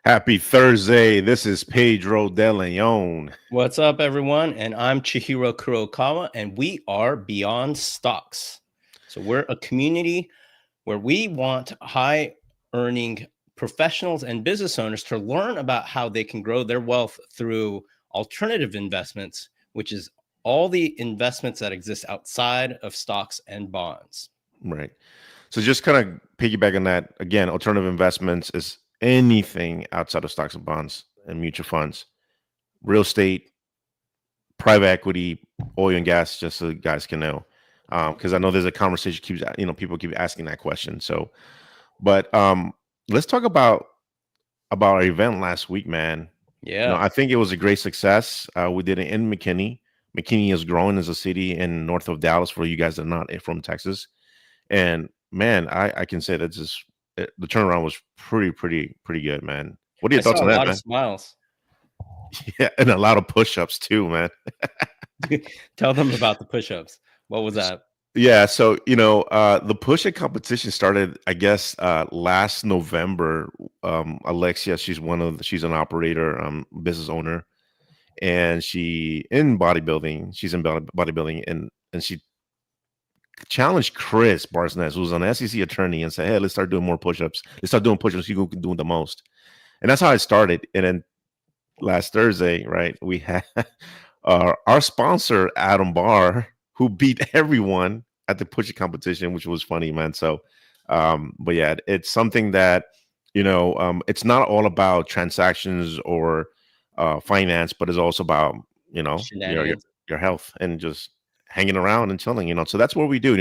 Happy Thursday. This is Pedro De Leon. What's up, everyone? And I'm Chihiro Kurokawa, and we are Beyond Stocks. So we're a community where we want high-earning professionals and business owners to learn about how they can grow their wealth through alternative investments, which is all the investments that exist outside of stocks and bonds. Right. So just kind of piggyback on that, again, alternative investments is anything outside of stocks and bonds and mutual funds, real estate, private equity, oil and gas, just so you guys can know. Because I know there's a conversation people keep asking that question. So, but let's talk about our event last week, man. Yeah. I think it was a great success. We did it in McKinney. McKinney is growing as a city in north of Dallas for you guys that are not from Texas. And man, I can say that the turnaround was pretty good, man. What are your thoughts on that, man? A lot of smiles. Yeah, and a lot of push-ups too, man. Tell them about the push-ups. What was that? Yeah, so the push-up competition started, I guess, last November. Alexia, she's an operator, business owner, and she's in bodybuilding, and she challenged Chris Barsnez, who's an SEC attorney, and said, "Hey, let's start doing more push-ups. Let's start doing push-ups. You can do the most." And that's how it started. And then last Thursday, right, we had our sponsor Adam Barr, who beat everyone at the push-up competition, which was funny, man. So, but yeah, it's something that it's not all about transactions or finance, but it's also about your health and just hanging around and chilling, so that's what we do,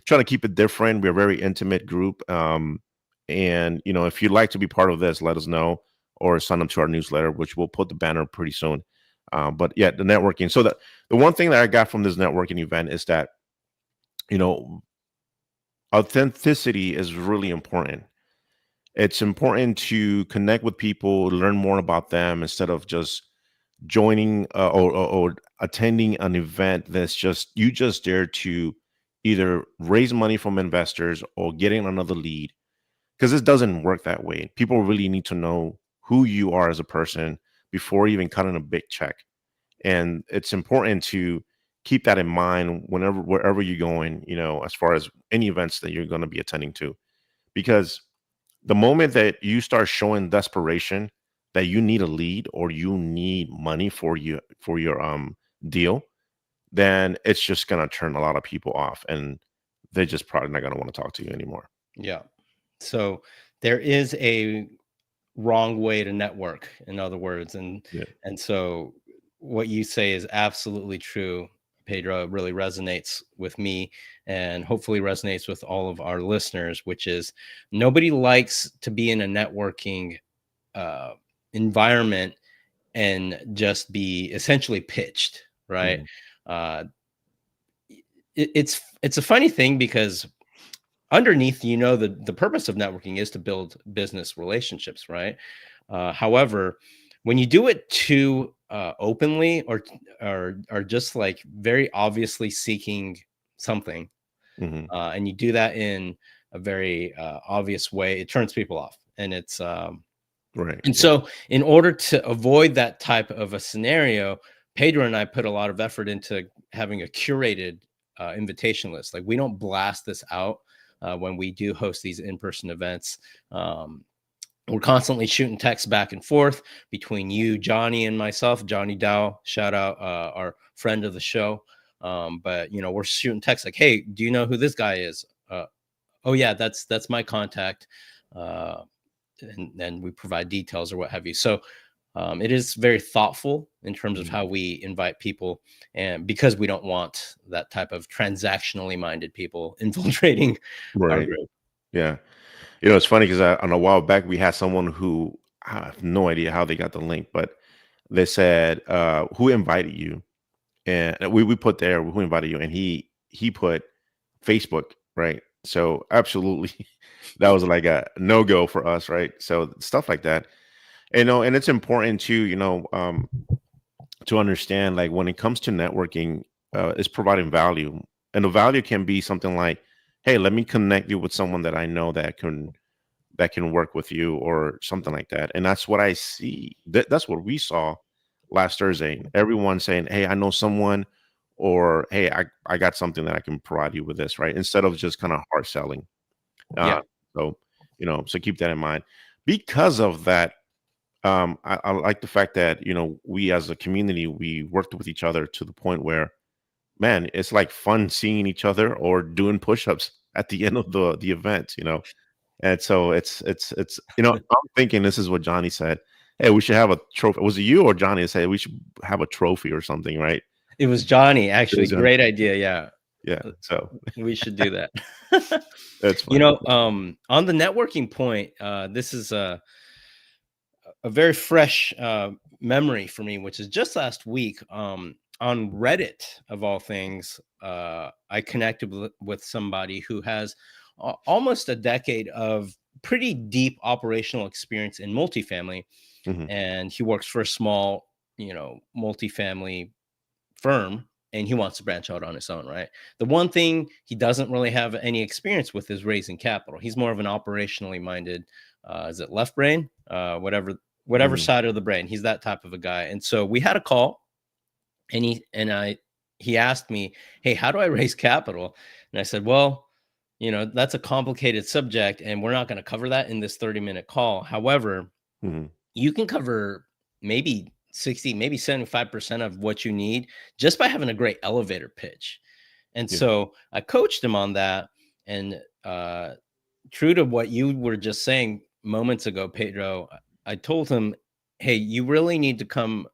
trying to keep it different. We're a very intimate group. And if you'd like to be part of this, let us know or sign up to our newsletter, which we'll put the banner pretty soon. But yeah, the networking. So the one thing that I got from this networking event is that, authenticity is really important. It's important to connect with people, learn more about them instead of just joining or attending an event that's just there to either raise money from investors or getting another lead, because this doesn't work that way. People really need to know who you are as a person before even cutting a big check, and it's important to keep that in mind wherever you're going, as far as any events that you're going to be attending to, because the moment that you start showing desperation that you need a lead or you need money for your deal, then it's just going to turn a lot of people off, and they're just probably not going to want to talk to you anymore. Yeah. So there is a wrong way to network, in other words. And so what you say is absolutely true, Pedro. It really resonates with me and hopefully resonates with all of our listeners, which is nobody likes to be in a networking environment and just be essentially pitched, right? It's a funny thing because underneath, the purpose of networking is to build business relationships, right? However, when you do it too openly or just like very obviously seeking something, and you do that in a very obvious way, it turns people off, and it's right. And so in order to avoid that type of a scenario, Pedro and I put a lot of effort into having a curated invitation list. Like, we don't blast this out when we do host these in-person events. We're constantly shooting texts back and forth between you, Johnny, and myself. Johnny Dow, shout out, our friend of the show. But we're shooting texts like, "Hey, do you know who this guy is?" "Oh yeah, that's my contact." And then we provide details or what have you. So it is very thoughtful in terms of how we invite people, and because we don't want that type of transactionally minded people infiltrating our group. Yeah. It's funny because on a while back, we had someone who, I have no idea how they got the link, but they said, who invited you? And we put there, who invited you? And he put Facebook right? So absolutely, that was like a no go for us, right? So stuff like that, and it's important to to understand, like, when it comes to networking, is providing value, and the value can be something like, hey, let me connect you with someone that I know that can work with you, or something like that. And that's what I see. That's what we saw last Thursday. Everyone saying, "Hey, I know someone," or "Hey, I got something that I can provide you with this," right? Instead of just kind of hard selling. Yeah. Uh, so so keep that in mind. Because of that, I like the fact that we as a community, we worked with each other to the point where, man, it's like fun seeing each other or doing push-ups at the end of the event. And so it's I'm thinking this is what Johnny said. Hey, we should have a trophy. Was it you or Johnny that said we should have a trophy or something, right? It was Johnny, It actually. was Johnny. Great idea. Yeah. Yeah. Uh, So We should do that. that's funny. On the networking point, this is a very fresh memory for me, which is just last week. On Reddit, of all things, I connected with somebody who has almost a decade of pretty deep operational experience in multifamily, Hmm. and he works for a small, multifamily firm, and he wants to branch out on his own, right? The one thing he doesn't really have any experience with is raising capital. He's more of an operationally minded, is it left brain? Whatever Hmm. side of the brain. He's that type of a guy. And so we had a call, and he asked me, "Hey, how do I raise capital?" And I said, "Well, that's a complicated subject, and we're not going to cover that in this 30-minute call. However, Hmm. you can cover maybe 60, maybe 75% of what you need just by having a great elevator pitch." And Yeah. so I coached him on that. And true to what you were just saying moments ago, Pedro, I told him, "Hey, you really need to come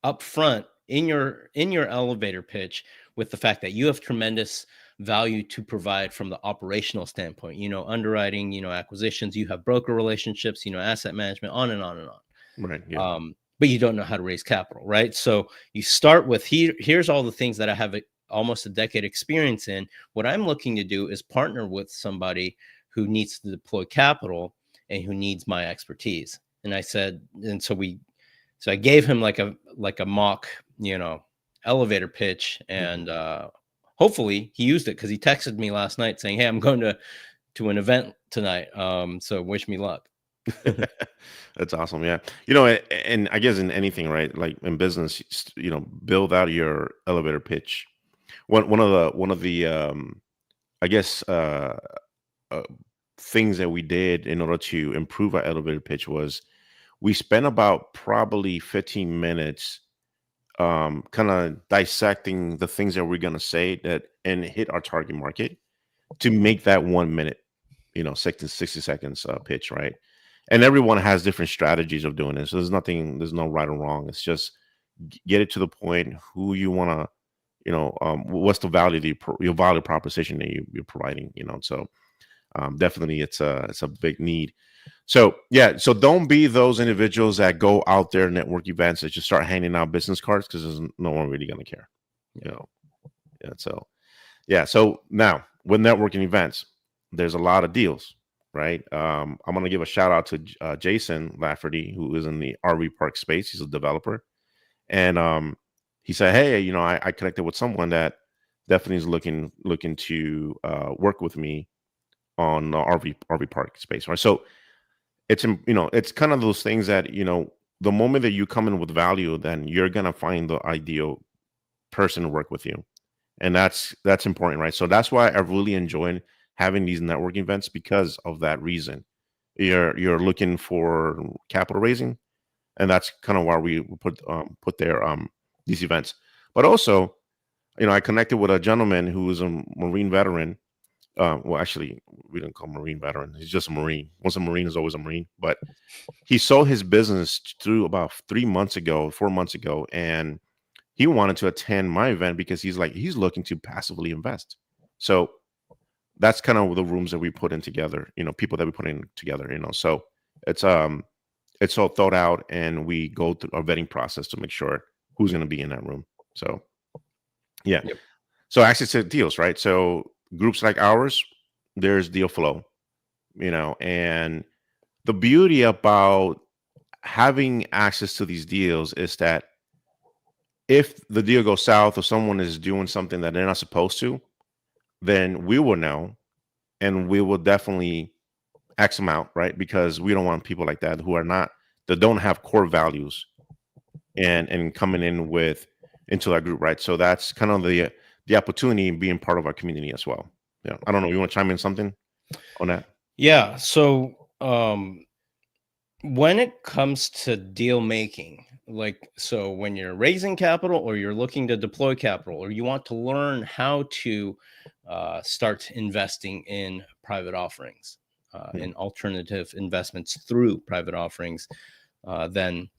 up front in your elevator pitch with the fact that you have tremendous value to provide from the operational standpoint, underwriting, acquisitions, you have broker relationships, asset management, on and on and on. Right. Yeah. But you don't know how to raise capital, right? So you start with, here's all the things that I have almost a decade experience in. What I'm looking to do is partner with somebody who needs to deploy capital and who needs my expertise." And I said, and so I gave him like a mock, elevator pitch, Hmm. and hopefully he used it, because he texted me last night saying, "Hey, I'm going to an event tonight. So wish me luck." That's awesome. Yeah. And I guess in anything, right? Like in business, build out your elevator pitch. One of the I guess uh, things that we did in order to improve our elevator pitch was we spent about probably 15 minutes kind of dissecting the things that we're going to say that and hit our target market to make that 1 minute, 60 seconds pitch, right? And everyone has different strategies of doing this. So there's no right or wrong. It's just get it to the point, who you want to, what's the value that your value proposition that you're providing, so definitely it's a big need. So yeah, so don't be those individuals that go out there network events that just start handing out business cards, because there's no one really gonna care, you Yeah. know. Yeah, so yeah, so now with networking events, there's a lot of deals, right? I'm gonna give a shout out to Jason Lafferty, who is in the RV park space. He's a developer, and he said, "Hey, I connected with someone that definitely is looking to work with me on the RV park space, right?" So it's kind of those things that the moment that you come in with value, then you're gonna find the ideal person to work with you, and that's important, right? So that's why I really enjoyed having these networking events, because of that reason. You're looking for capital raising, and that's kind of why we put there these events. But also, I connected with a gentleman who is a Marine veteran. Well, actually, we don't call him Marine veteran. He's just a Marine. Once a Marine is always a Marine. But he sold his business through about 3 months ago, 4 months ago, and he wanted to attend my event because he's looking to passively invest. So that's kind of the rooms that we put in together. People that we put in together. So it's it's all thought out, and we go through a vetting process to make sure who's going to be in that room. So yeah. Yep. So access to deals, right? So groups like ours, there's deal flow, and the beauty about having access to these deals is that if the deal goes south or someone is doing something that they're not supposed to, then we will know, and we will definitely X them out, right? Because we don't want people like that who are not that don't have core values and coming in with into that group, right? So that's kind of the opportunity in being part of our community as well. Yeah, I don't know. You want to chime in something on that? Yeah. So when it comes to deal making, like, so when you're raising capital or you're looking to deploy capital or you want to learn how to start investing in private offerings, Mhm. in alternative investments through private offerings, then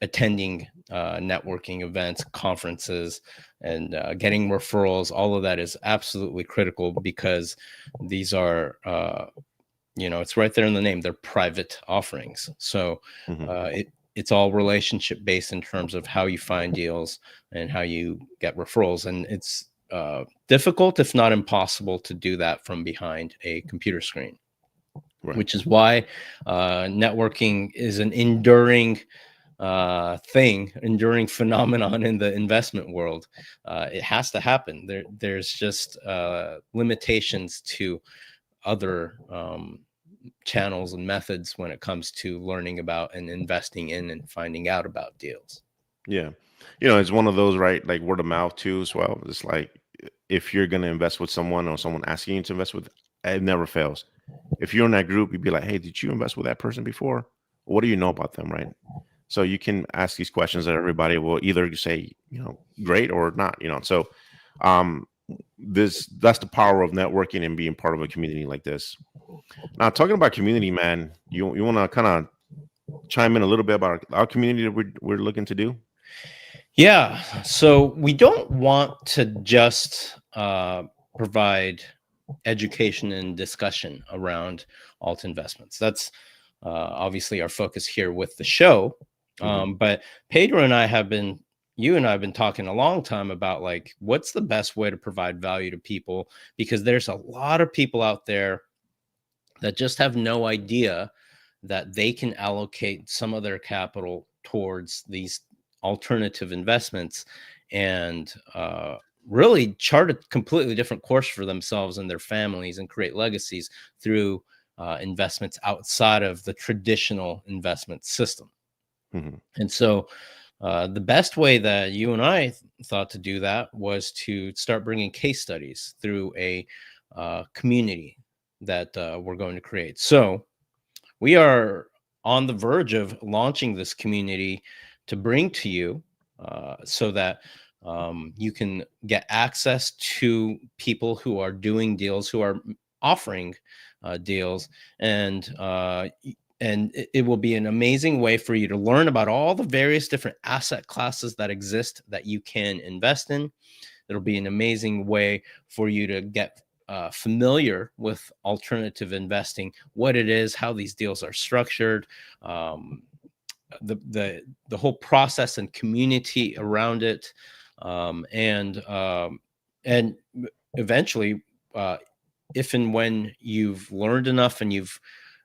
attending networking events, conferences, and getting referrals, all of that is absolutely critical because these are it's right there in the name. They're private offerings. So Mhm. it's all relationship based in terms of how you find deals and how you get referrals. And it's difficult, if not impossible, to do that from behind a computer screen, Right. which is why networking is an enduring enduring phenomenon in the investment world. It has to happen. There's just limitations to other channels and methods when it comes to learning about and investing in and finding out about deals. Yeah. It's one of those, right? Like word of mouth too, as well. It's like if you're gonna invest with someone or someone asking you to invest with, it never fails. If you're in that group, you'd be like, "Hey, did you invest with that person before? What do you know about them?" Right? So you can ask these questions that everybody will either say, great or not. So um, that's the power of networking and being part of a community like this. Now, talking about community, man, you want to kind of chime in a little bit about our community that we're looking to do? Yeah. So we don't want to just provide education and discussion around alt investments. That's obviously our focus here with the show. Hmm. But Pedro and I have been, you and I have been talking a long time about like what's the best way to provide value to people, because there's a lot of people out there that just have no idea that they can allocate some of their capital towards these alternative investments and really chart a completely different course for themselves and their families and create legacies through investments outside of the traditional investment system. Hmm. And so the best way that you and I thought to do that was to start bringing case studies through a community that we're going to create. So we are on the verge of launching this community to bring to you so that you can get access to people who are doing deals, who are offering deals, and it will be an amazing way for you to learn about all the various different asset classes that exist that you can invest in. It'll be an amazing way for you to get familiar with alternative investing, what it is, how these deals are structured, um, the whole process and community around it, and eventually, uh, if and when you've learned enough and you've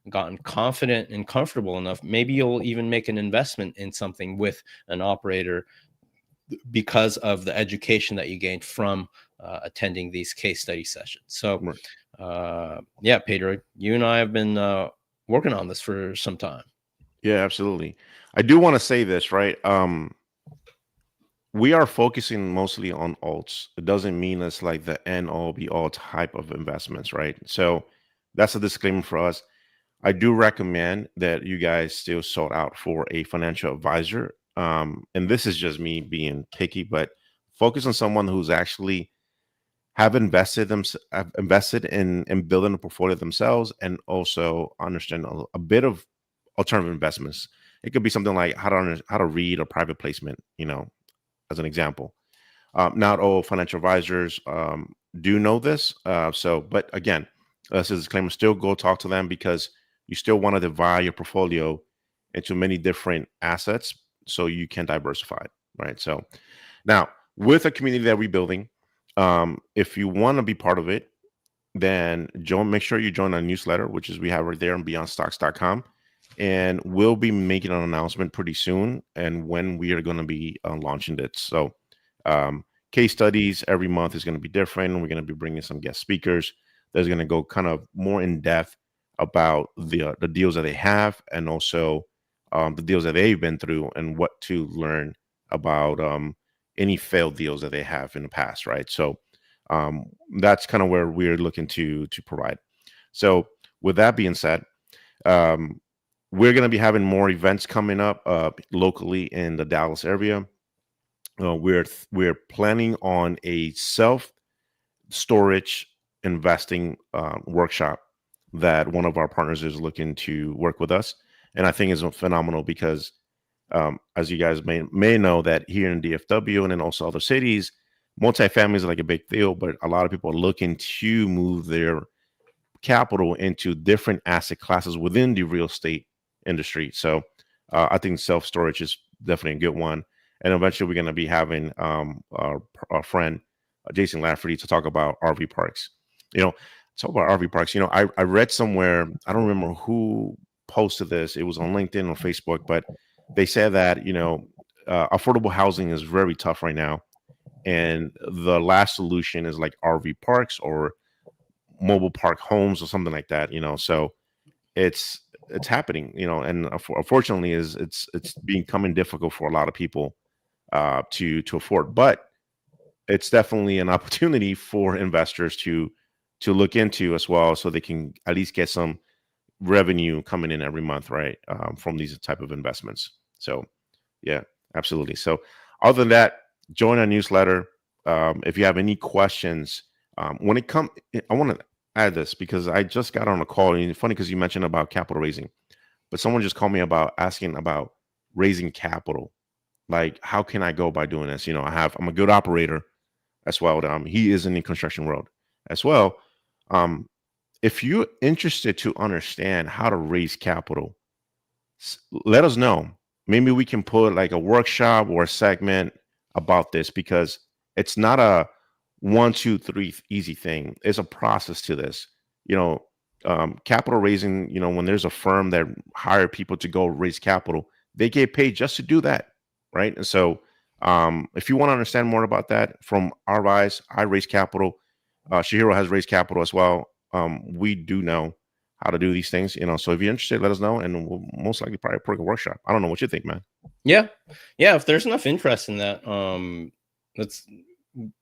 gotten confident and comfortable enough, maybe you'll even make an investment in something with an operator because of the education that you gained from attending these case study sessions. So, Right. yeah, Pedro, you and I have been working on this for some time. Yeah, absolutely. I do want to say this, right? We are focusing mostly on alts. It doesn't mean it's like the end all be all type of investments, right? So that's a disclaimer for us. I do recommend that you guys still sort out for a financial advisor. And this is just me being picky, but focus on someone who's actually have invested in building a portfolio themselves, and also understand a bit of alternative investments. It could be something like how to read a private placement, as an example. Not all financial advisors do know this. But again, as a disclaimer, still go talk to them because you still want to divide your portfolio into many different assets so you can diversify, right? So now with a community that we're building, if you want to be part of it, then make sure you join our newsletter, which is we have right there on beyondstocks.com. And we'll be making an announcement pretty soon and when we are going to be launching it. So case studies every month is going to be different. We're going to be bringing some guest speakers that's going to go kind of more in depth about the deals that they have, and also the deals that they've been through and what to learn about any failed deals that they have in the past, right? So that's kind of where we're looking to provide. So with that being said, we're going to be having more events coming up locally in the Dallas area. We're planning on a self storage investing workshop that one of our partners is looking to work with us, and I think is phenomenal because as you guys may know, that here in DFW and in also other cities, multifamily is like a big deal, but a lot of people are looking to move their capital into different asset classes within the real estate industry. So I think self-storage is definitely a good one. And eventually we're going to be having our friend Jason Lafferty to talk about RV parks. Talk about RV parks. I read somewhere, I don't remember who posted this. It was on LinkedIn or Facebook, but they said that, affordable housing is very tough right now. And the last solution is like RV parks or mobile park homes or something like that, so it's happening, and unfortunately it's becoming difficult for a lot of people to afford, but it's definitely an opportunity for investors to look into as well, so they can at least get some revenue coming in every month, right, from these type of investments. So yeah, absolutely. So other than that, join our newsletter. If you have any questions, when it comes, I want to add this because I just got on a call, and it's funny because you mentioned about capital raising, but someone just called me about asking about raising capital. Like, how can I go by doing this? I'm a good operator as well. He is in the construction world as well. If you're interested to understand how to raise capital, let us know. Maybe we can put like a workshop or a segment about this, because it's not a 1, 2, 3 easy thing. It's a process to this. Capital raising, when there's a firm that hire people to go raise capital, they get paid just to do that, right? And so if you want to understand more about that from our eyes, I raise capital. Chihiro has raised capital as well. We do know how to do these things, so if you're interested, let us know, and we'll most likely probably put a workshop. I don't know what you think, man. Yeah, if there's enough interest in that,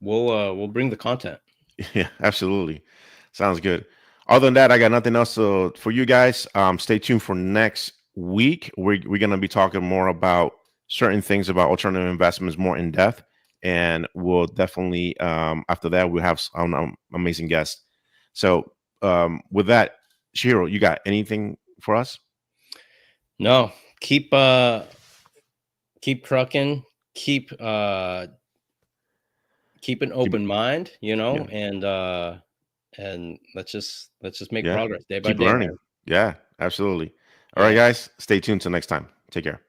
we'll bring the content. Yeah, absolutely. Sounds good. Other than that, I got nothing else for you guys. Stay tuned for next week. We're going to be talking more about certain things about alternative investments more in depth, and we'll definitely after that we'll have some amazing guests. So with that, Chihiro, you got anything for us? No, keep trucking, keep an open mind, Yeah. and let's just make Yeah. progress day by Keep day, learning. man. Yeah, absolutely. All right, guys, stay tuned till next time. Take care.